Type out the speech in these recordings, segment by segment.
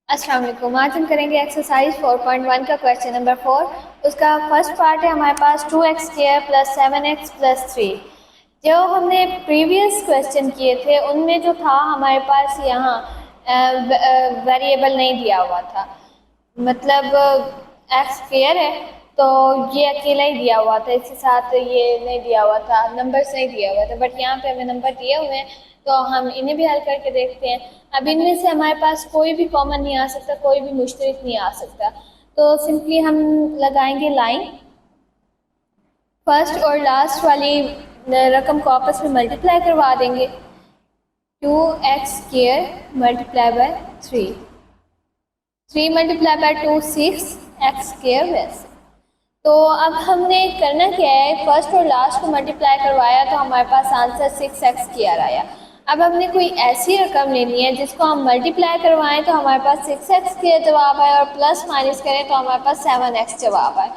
अस्सलाम वालेकुम। आज हम करेंगे एक्सरसाइज 4.1 का क्वेश्चन नंबर 4। उसका फर्स्ट पार्ट है हमारे पास 2x² प्लस 7x प्लस 3। जो हमने प्रीवियस क्वेश्चन किए थे उनमें जो था हमारे पास यहाँ वेरिएबल नहीं दिया हुआ था, मतलब x² है तो ये अकेला ही दिया हुआ था, इसके साथ ये नहीं दिया हुआ था, नंबर्स नहीं दिया हुआ था, बट यहाँ पे हमें नंबर दिए हुए हैं तो हम इन्हें भी हल करके देखते हैं। अब इनमें से हमारे पास कोई भी कॉमन नहीं आ सकता, कोई भी मुश्तरक नहीं आ सकता, तो सिंपली हम लगाएंगे लाइन। फर्स्ट और लास्ट वाली रकम को आपस में मल्टीप्लाई करवा देंगे। 2x² multiply by 3, 3 multiply by 2 6, x² वैसे। तो अब हमने करना क्या है, फर्स्ट और लास्ट को मल्टीप्लाई करवाया तो हमारे पास आंसर 6x² आया। अब हमने कोई ऐसी रकम लेनी है जिसको हम मल्टीप्लाई करवाएं तो हमारे पास 6x² जवाब आए और प्लस माइनस करें तो हमारे पास 7x जवाब आए।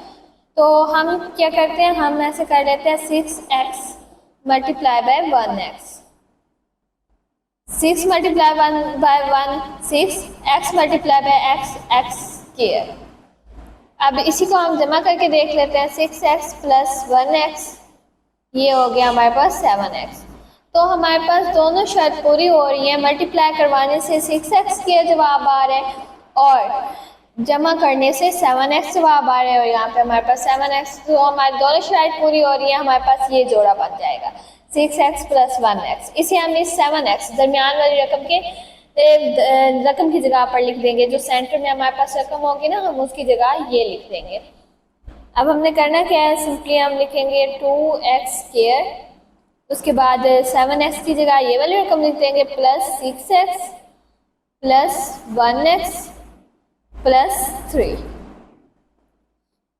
तो हम क्या करते हैं, हम ऐसे कर लेते हैं 6x multiply by 1x, 6 multiply by 1 6, x multiply by x x²। अब इसी को हम जमा करके देख लेते हैं, 6x प्लस 1x, ये हो गया हमारे पास 7x। तो हमारे पास दोनों शर्त पूरी हो रही है, मल्टीप्लाई करवाने से 6x के जवाब आ रहे हैं और जमा करने से 7x जवाब आ रहे हैं, और यहाँ पे हमारे पास 7x, तो हमारी दोनों शर्त पूरी हो रही है, हमारे पास ये जोड़ा बन जाएगा 6x प्लस 1x। इसे हम इस 7x दरमियान वाली रकम की जगह पर लिख देंगे, जो सेंटर में हमारे पास रकम होगी ना हम उसकी जगह ये लिख देंगे। अब हमने करना क्या है, सिंपली हम लिखेंगे 2x², उसके बाद 7x की जगह ये वाली रकम लिख देंगे plus 6x plus 1x plus 3।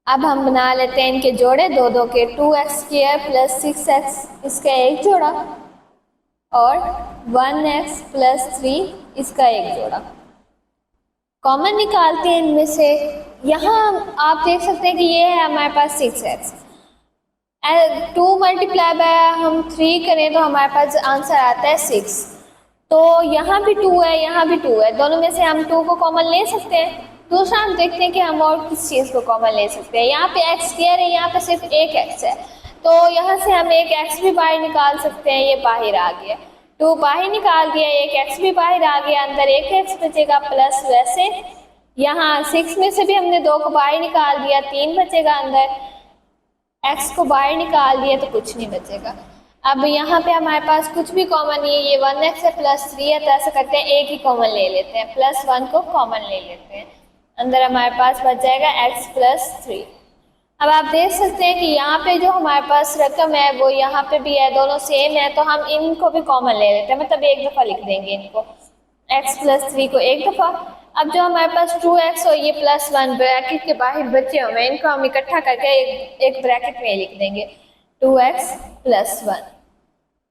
अब हम बना लेते हैं इनके जोड़े, दो दो के, 2x² प्लस 6x इसका एक जोड़ा और 1x प्लस 3 इसका एक जोड़ा। कॉमन निकालते हैं इनमें से। यहाँ आप देख सकते हैं कि ये है हमारे पास 6x, 2 मल्टीप्लाई बाय हम 3 करें तो हमारे पास आंसर आता है 6। तो यहाँ भी 2 है, यहाँ भी 2 है, दोनों में से हम 2 को कॉमन ले सकते हैं। दूसरा हम देखते हैं कि हम और किस चीज़ को कॉमन ले सकते हैं। यहाँ पे x² है, यहाँ पे सिर्फ एक x है, तो यहाँ से हम एक x भी बाहर निकाल सकते हैं, ये बाहर आ गया, 2 बाहर निकाल दिया, एक x भी बाहर आ गया, अंदर एक x बचेगा प्लस, वैसे यहाँ 6 में से भी हमने 2 को बाहर निकाल दिया, 3 बचेगा अंदर, x को बाहर निकाल दिया तो कुछ नहीं बचेगा। अब यहाँ पे हमारे पास कुछ भी कॉमन नहीं है, ये 1x है प्लस 3 है, तो ऐसा करते हैं एक ही कॉमन ले लेते हैं, प्लस 1 को कॉमन ले लेते हैं, अंदर हमारे पास बच जाएगा x प्लस 3। अब आप देख सकते हैं कि यहाँ पे जो हमारे पास रकम है वो यहाँ पे भी है, दोनों सेम है, तो हम इनको भी कॉमन ले लेते हैं, मतलब एक दफ़ा लिख देंगे इनको, x प्लस 3 को एक दफ़ा। अब जो हमारे पास 2x और ये प्लस 1 ब्रैकेट के बाहर बचे हुए हैं, इनको हम इकट्ठा करके एक ब्रैकेट में लिख देंगे 2x प्लस 1।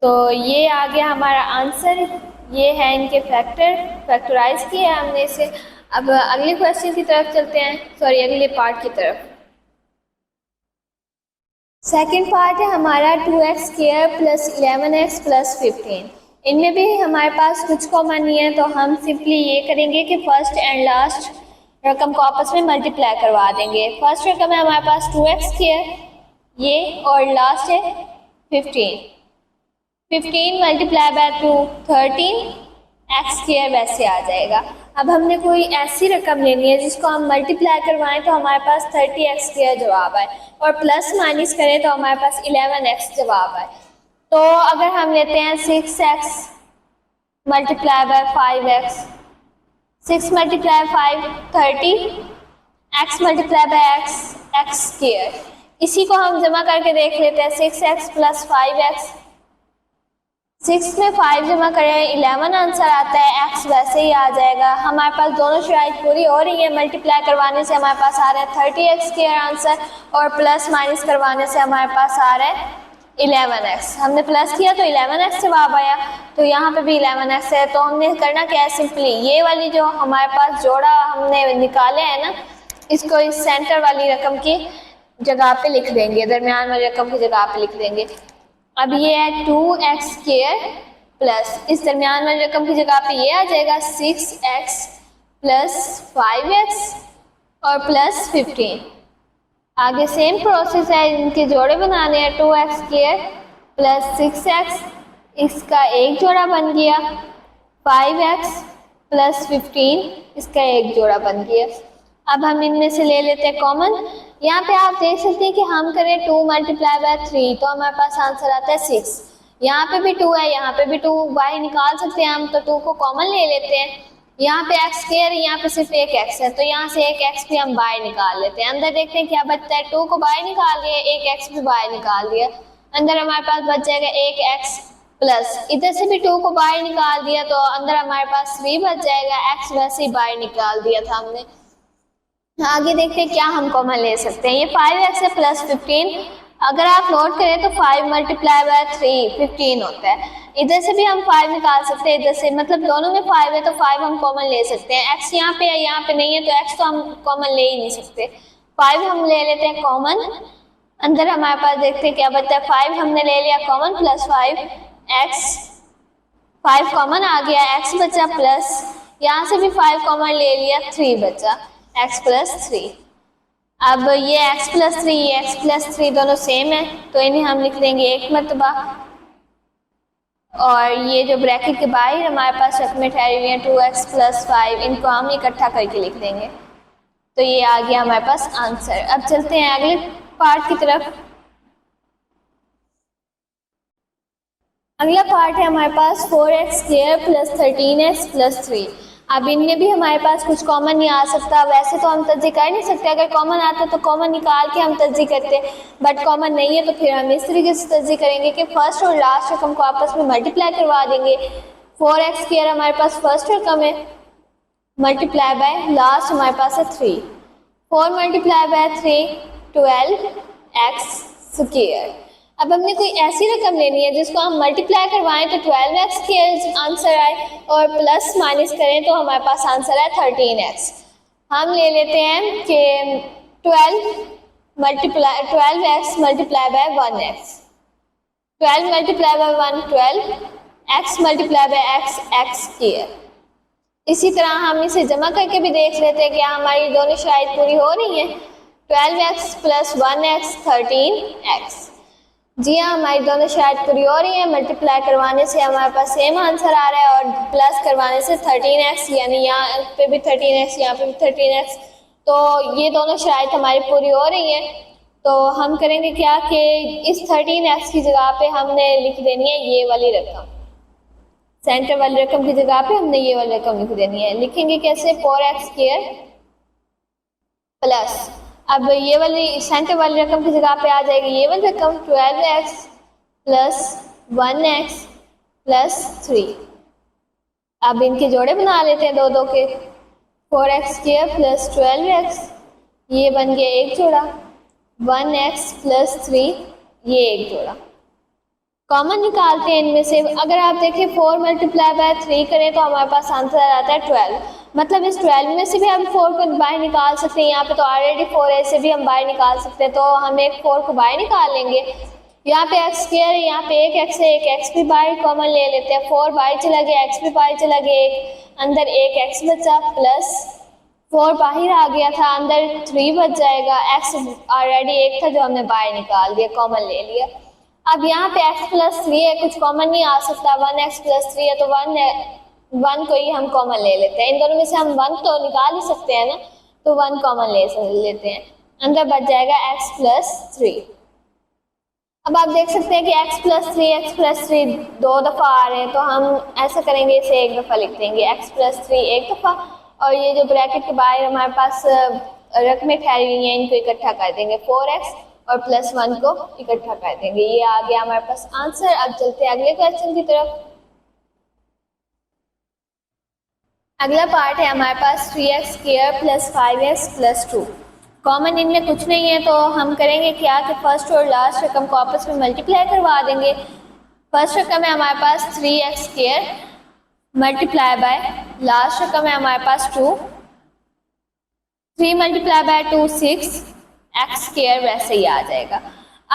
तो ये आ गया हमारा आंसर, ये है इनके फैक्टराइज किया है हमने इसे। अब अगले क्वेश्चन की तरफ चलते हैं, सॉरी अगले पार्ट की तरफ। सेकेंड पार्ट है हमारा 2x² प्लस 11x प्लस 15। इनमें भी हमारे पास कुछ कॉमन नहीं है, तो हम सिंपली ये करेंगे कि फर्स्ट एंड लास्ट रकम को आपस में मल्टीप्लाई करवा देंगे। फर्स्ट रकम है हमारे पास 2x² ये, और लास्ट है 15, 15 मल्टीप्लाई बाय 2 13, x² वैसे आ जाएगा। अब हमने कोई ऐसी रकम लेनी है जिसको हम मल्टीप्लाई करवाएं तो हमारे पास 30x² जवाब आए, और प्लस माइनस करें तो हमारे पास 11x जवाब आए। तो अगर हम लेते हैं 6x multiply by 5x, 6 multiply 5 30, x multiply by x² इसी को हम जमा करके देख लेते हैं, 6x प्लस 5x, 6 में 5 जमा करें 11 आंसर आता है, x वैसे ही आ जाएगा। हमारे पास दोनों शराइत पूरी हो रही है, मल्टीप्लाई करवाने से हमारे पास आ रहा है 30x² आंसर, और प्लस माइनस करवाने से हमारे पास आ रहा है 11x। हमने प्लस किया तो 11x जवाब आया, तो यहाँ पे भी 11x है। तो हमने करना क्या है, सिंपली ये वाली जो हमारे पास जोड़ा हमने निकाले है ना, इसको इस सेंटर वाली रकम की जगह पे लिख देंगे, दरमियान वाली रकम की जगह पे लिख देंगे। अब ये है 2x² प्लस, इस दरमियान वाली रकम की जगह पे ये आ जाएगा 6x प्लस 5x और प्लस 15। आगे सेम प्रोसेस है, इनके जोड़े बनाने हैं। 2x² प्लस 6x, इसका एक जोड़ा बन गया। 5x प्लस 15, इसका एक जोड़ा बन गया। अब हम इनमें से ले लेते हैं कॉमन। यहाँ पे आप देख सकते हैं कि हम करें 2 मल्टीप्लाई बाय 3 तो हमारे पास आंसर आता है 6। यहाँ पे भी 2 है, यहाँ पे भी 2, y निकाल सकते हैं हम, तो 2 को कॉमन ले लेते हैं। यहाँ पे x² है, यहाँ पे सिर्फ एक x है, तो यहाँ से एक x भी हम बाहर निकाल लेते हैं। अंदर देखते हैं क्या बचता है। 2 को बाहर निकाल लिया, एक x भी बाहर निकाल लिया। अंदर हमारे पास बच जाएगा एक x प्लस, इधर से भी 2 को बाहर निकाल दिया तो अंदर हमारे पास 3 बच जाएगा। x वैसे ही बाहर निकाल दिया था हमने। आगे देखते हैं क्या हम कॉमन ले सकते हैं। ये 5x है प्लस 15, अगर आप नोट करें तो 5 मल्टीप्लाई बाय 3 15 होता है। इधर से भी हम 5 निकाल सकते हैं, इधर से, मतलब दोनों में 5 है तो 5 हम कॉमन ले सकते हैं। x यहाँ पे है, यहाँ पे नहीं है, तो x तो हम कॉमन ले ही नहीं सकते। 5 हम ले लेते हैं कॉमन। अंदर हमारे पास देखते हैं क्या बचता है। 5 हमने ले लिया कॉमन, प्लस 5x, 5 कॉमन आ गया, x बचा प्लस, यहाँ से भी 5 कॉमन ले लिया, 3 बचा, x प्लस 3। अब ये x प्लस 3, ये x प्लस 3 दोनों सेम है, तो इन्हें हम लिख देंगे एक मरतबा। और ये जो ब्रैकेट के बाहर हमारे पास रकमें ठहरी हुई हैं 2x प्लस 5, इनको हम इकट्ठा करके लिख देंगे। तो ये आ गया हमारे पास आंसर। अब चलते हैं अगले पार्ट की तरफ। अगला पार्ट है हमारे पास 4x² प्लस 13x प्लस 3। अब इनमें भी हमारे पास कुछ कॉमन नहीं आ सकता। वैसे तो हम तर्जी कर नहीं सकते, अगर कॉमन आता तो कॉमन निकाल के हम तर्जी करते, बट कॉमन नहीं है तो फिर हम इस तरीके से तर्जी करेंगे कि फर्स्ट और लास्ट रकम को आपस में मल्टीप्लाई करवा देंगे। 4x² हमारे पास फर्स्ट रकम है, मल्टीप्लाई बाय लास्ट हमारे पास है 3। 4 मल्टीप्लाई बाय 3 12x²। अब हमने कोई ऐसी रकम लेनी है जिसको हम मल्टीप्लाई करवाएं तो 12x के आंसर आए, और प्लस माइनस करें तो हमारे पास आंसर है 13x। हम ले लेते हैं कि 12x multiply by 1x, 12 multiply by 1 12, x multiply by x² इसी तरह हम इसे जमा करके भी देख लेते हैं कि हमारी दोनों शर्तें पूरी हो रही हैं। 12x plus 1x 13x। जी हाँ, हमारी दोनों शर्तें पूरी हो रही हैं। मल्टीप्लाई करवाने से हमारे पास सेम आंसर आ रहा है और प्लस करवाने से 13x, यानी यहाँ पे भी 13x, यहाँ पे भी 13x, तो ये दोनों शर्तें हमारी पूरी हो रही हैं। तो हम करेंगे क्या कि इस 13x की जगह पे हमने लिख देनी है ये वाली रकम, सेंटर वाली रकम की जगह पे हमने ये वाली रकम लिख देनी है। लिखेंगे कैसे? 4x² प्लस, अब ये वाली सेंटर वाली रकम की जगह पे आ जाएगी ये वाली रकम 12x प्लस 1x प्लस 3। अब इनके जोड़े बना लेते हैं दो दो के। 4x² प्लस 12x, ये बन गया एक जोड़ा। 1x प्लस 3, ये एक जोड़ा। कॉमन निकालते हैं इनमें से। अगर आप देखें 4 मल्टीप्लाई बाय 3 करें तो हमारे पास आंसर आता है 12, मतलब इस 12 में से भी हम 4 को बाहर निकाल सकते हैं। यहाँ पे तो ऑलरेडी 4 है, इसे भी हम बाहर निकाल सकते हैं, तो हम एक 4 को बाहर निकाल लेंगे। यहाँ पे x² है, यहाँ पे एक x है, एक x भी बाहर कॉमन ले लेते हैं। 4 बाहर चला गया, x भी बाहर चला गया, एक अंदर एक x बचा, प्लस 4 बाहर आ गया था, अंदर 3 बच जाएगा। x ऑलरेडी एक था जो हमने बाहर निकाल दिया, कॉमन ले लिया। अब यहाँ पे x प्लस 3 है, कुछ कॉमन नहीं आ सकता। 1x प्लस 3 है तो 1 को ही हम कॉमन ले लेते हैं। इन दोनों में से हम 1 तो निकाल ही सकते हैं ना, तो 1 कॉमन ले लेते हैं। अंदर बच जाएगा x प्लस 3। अब आप देख सकते हैं कि x प्लस 3 दो दफ़ा आ रहे हैं, तो हम ऐसा करेंगे, इसे एक दफ़ा लिख देंगे x प्लस 3 एक दफ़ा, और ये जो ब्रैकेट के बाहर हमारे पास रकमें ठहरी हुई हैं इनको इकट्ठा कर देंगे। 4x और प्लस 1 को इकट्ठा कर देंगे। ये आ गया हमारे पास आंसर। अब चलते हैं अगले क्वेश्चन की तरफ। अगला पार्ट है हमारे पास 3x² plus 5x plus 2। Common इनमें कुछ नहीं है, तो हम करेंगे क्या कि फर्स्ट और लास्ट रकम को आपस में मल्टीप्लाई करवा देंगे। फर्स्ट रकम है हमारे पास 3x² मल्टीप्लाई बाय लास्ट रकम है हमारे पास 2। 3 मल्टीप्लाई बाय 2 6, x² वैसे ही आ जाएगा।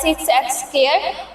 6x²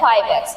5x.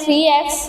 3x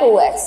2x.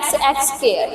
x x².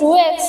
2x,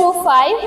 2 5,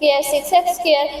6x²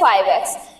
5x.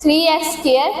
3x²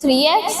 3x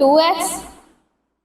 2x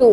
2.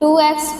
2x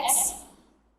x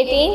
18,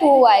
2y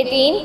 18,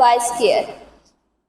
y².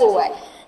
2y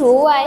2y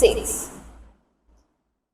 6.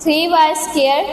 3y²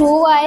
2y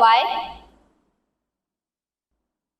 y.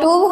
2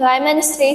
y-3.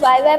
5y +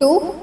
2,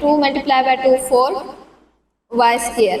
2 × 2 4y².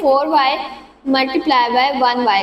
4y × 1y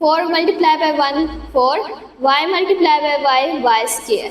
4 × 1 4, y × y y².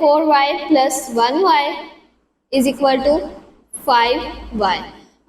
4y + 1y = 5y.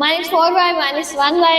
-4y -1y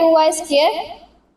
2y².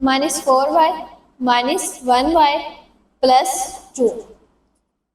-4y -1y + 2.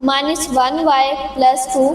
-1y + 2,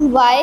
y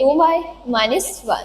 2y -1,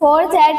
4z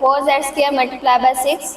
4z² × 6,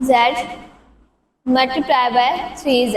8z × 3z.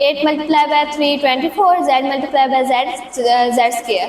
8 × 3 24z z².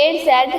8z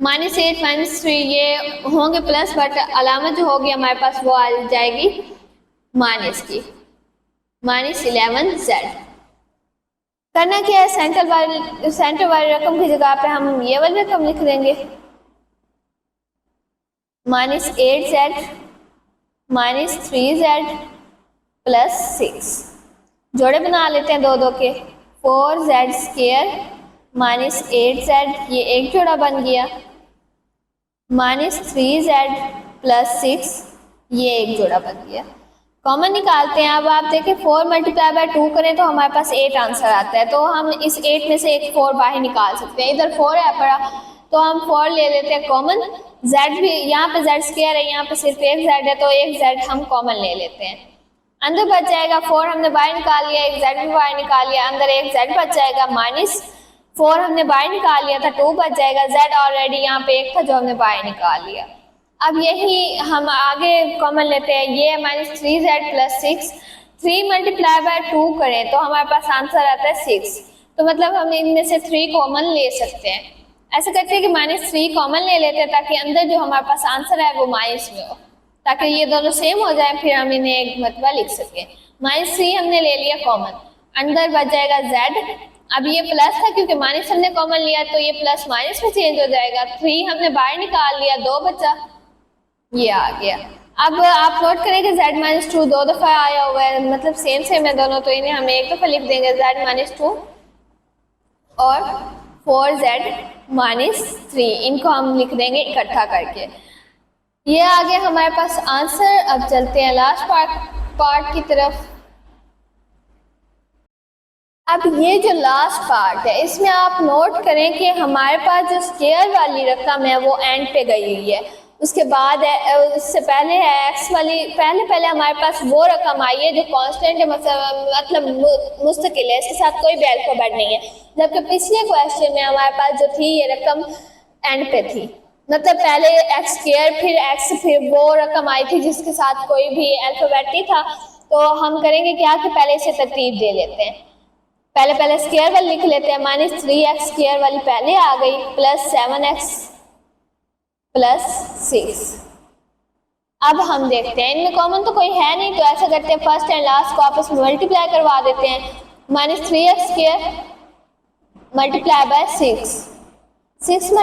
-8 -3 ये होंगे plus, but अलामत जो होगी हमारे पास वो आ जाएगी minus की, -11z। करना क्या है, सेंटर वाली रकम की जगह पे हम ये वाली रकम लिख देंगे, -8z -3z +6। जोड़े बना लेते हैं दो दो के, 4z² -8z, ये एक जोड़ा बन गया, -3z +6, ये एक जोड़ा बन गया। कॉमन निकालते हैं। अब आप देखें 4 × 2 करें तो हमारे पास 8 आंसर आता है, तो हम इस 8 में से एक 4 बाहर निकाल सकते हैं। इधर 4 है पड़ा तो हम 4 ले लेते हैं कॉमन। z भी यहाँ पे z² है, यहाँ पे सिर्फ एक z है तो एक z हम कॉमन ले लेते हैं। अंदर बच जाएगा 4 हमने बाहर निकाल लिया, एक z भी बाहर निकाल लिया, अंदर एक z बच जाएगा, -4 हमने बाहर निकाल लिया था, 2 बच जाएगा, z ऑलरेडी यहाँ पे एक था जो हमने बाहर निकाल लिया। अब यही हम आगे कॉमन लेते हैं, ये -3z +6, 3 × 2 करें तो हमारे पास आंसर आता है 6, तो मतलब हम इनमें से 3 कॉमन ले सकते हैं। ऐसा करते हैं कि -3 कॉमन ले लेते हैं ताकि अंदर जो हमारे पास आंसर है वो माइनस में हो, ताकि ये दोनों सेम हो जाए, फिर हम इन्हें एक मरतबा लिख सकें। -3 हमने ले लिया कॉमन, अंदर बच जाएगा z। अब ये प्लस था क्योंकि माइनस हमने कॉमन लिया तो ये प्लस माइनस में चेंज हो जाएगा, 3 हमने बाहर निकाल लिया, 2 बचा, ये आ गया। अब आप नोट करें कि z -2 दो दफ़ा आया हुआ है, मतलब सेम है दोनों, तो इन्हें हम एक दफ़ा लिख देंगे z -2 और 4z-3, इनको हम लिख देंगे इकट्ठा करके। ये आ गया हमारे पास आंसर। अब चलते हैं लास्ट पार्ट की तरफ। अब ये जो लास्ट पार्ट है इसमें आप नोट करें कि हमारे पास जो स्क्वायर वाली रकम है वो एंड पे गई हुई है, उसके बाद है, उससे पहले है एक्स वाली, पहले हमारे पास वो रकम आई है जो कांस्टेंट है, मतलब मुस्तकिल है, इसके साथ कोई भी अल्फाबेट नहीं है। जबकि पिछले क्वेश्चन में हमारे पास जो थी ये रकम एंड पे थी, मतलब पहले x² फिर x फिर वो रकम आई थी जिसके साथ कोई भी अल्फाबेट नहीं था। तो हम करेंगे क्या कि पहले इसे तरतीब दे लेते हैं, पहले स्क्वायर वाली लिख लेते हैं, -3x² वाली पहले आ गई, +7x +6। अब हम देखते हैं इनमें कॉमन तो कोई है नहीं, तो ऐसा करते हैं फर्स्ट एंड लास्ट को आपस में मल्टीप्लाई करवा देते हैं, -3x² × 6, 6 ×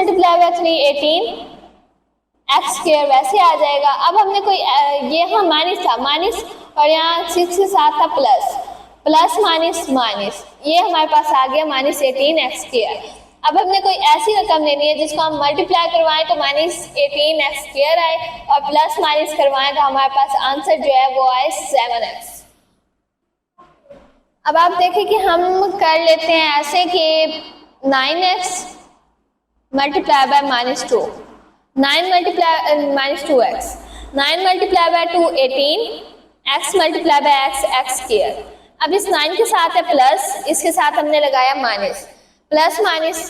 3 18, x² वैसे आ जाएगा। अब हमने कोई ये यहाँ माइनस था, माइनस और यहाँ 6 के साथ था प्लस माइनस, ये हमारे पास आ गया -18 x²। अब हमने कोई ऐसी रकम लेनी है जिसको हम मल्टीप्लाई करवाएं तो -18 x² आए और प्लस माइनस करवाएं तो हमारे पास आंसर जो है वो आए 7x। अब आप देखें कि हम कर लेते हैं ऐसे कि 9x × -2, 9 × 2x, 9 × 2 18, x × x²। अब इस 9 के साथ है प्लस, इसके साथ हमने लगाया माइनस, प्लस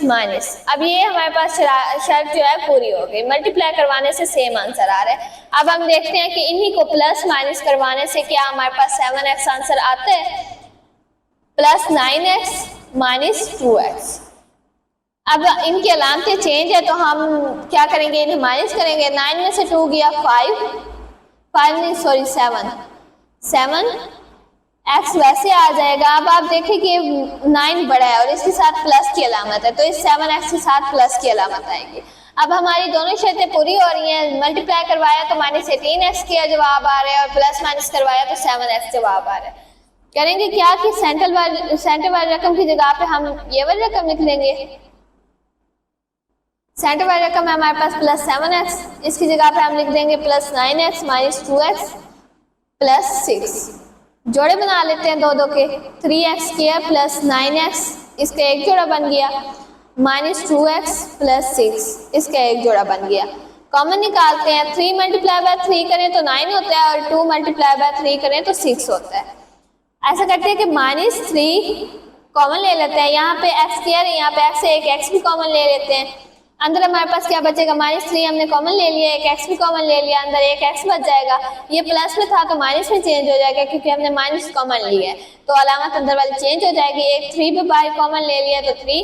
माइनस। अब ये हमारे पास शर्त जो है पूरी हो गई, मल्टीप्लाई करवाने से सेम आंसर आ रहा है। अब हम देखते हैं कि इन्हीं को प्लस माइनस करवाने से क्या हमारे पास 7x आंसर आता है, +9x - 2x। अब इनकी अलामतें चेंज है तो हम क्या करेंगे, इन्हें माइनस करेंगे। 9 में से 2 गया 7 x वैसे आ जाएगा। अब आप देखें कि 9 बड़ा है और इसके साथ प्लस की अलामत है, तो इस 7x के साथ प्लस की अलामत आएगी। अब हमारी दोनों शर्तें पूरी हो रही हैं, मल्टीप्लाई करवाया तो -18x का जवाब आ रहा है और प्लस माइनस करवाया तो 7x जवाब आ रहा है। करेंगे क्या कि सेंटर वाली रकम की जगह पे हम ये वाली रकम लिख लेंगे। सेंटर वाली रकम है हमारे पास +7x, इसकी जगह पे हम लिख देंगे +9x - 2x +6। जोड़े बना लेते हैं दो के, 3x² + 9x, इसका एक जोड़ा बन गया, -2x + 6, इसका एक जोड़ा बन गया। कॉमन निकालते हैं, 3 × 3 करें तो 9 होता है और 2 × 3 करें तो 6 होता है। ऐसा करते हैं कि -3 कॉमन ले लेते हैं, यहाँ पे x² है, यहाँ पे x है, एक x भी कॉमन ले लेते हैं। अंदर हमारे पास क्या बचेगा, -3 हमने कॉमन ले लिया, एक x भी कॉमन ले लिया, अंदर एक x बच जाएगा। ये प्लस में था तो माइनस में चेंज हो जाएगा क्योंकि हमने माइनस कॉमन लिया है, तो अलामत अंदर वाली चेंज हो जाएगी। एक 3 भी बाहर कॉमन ले लिया तो 3,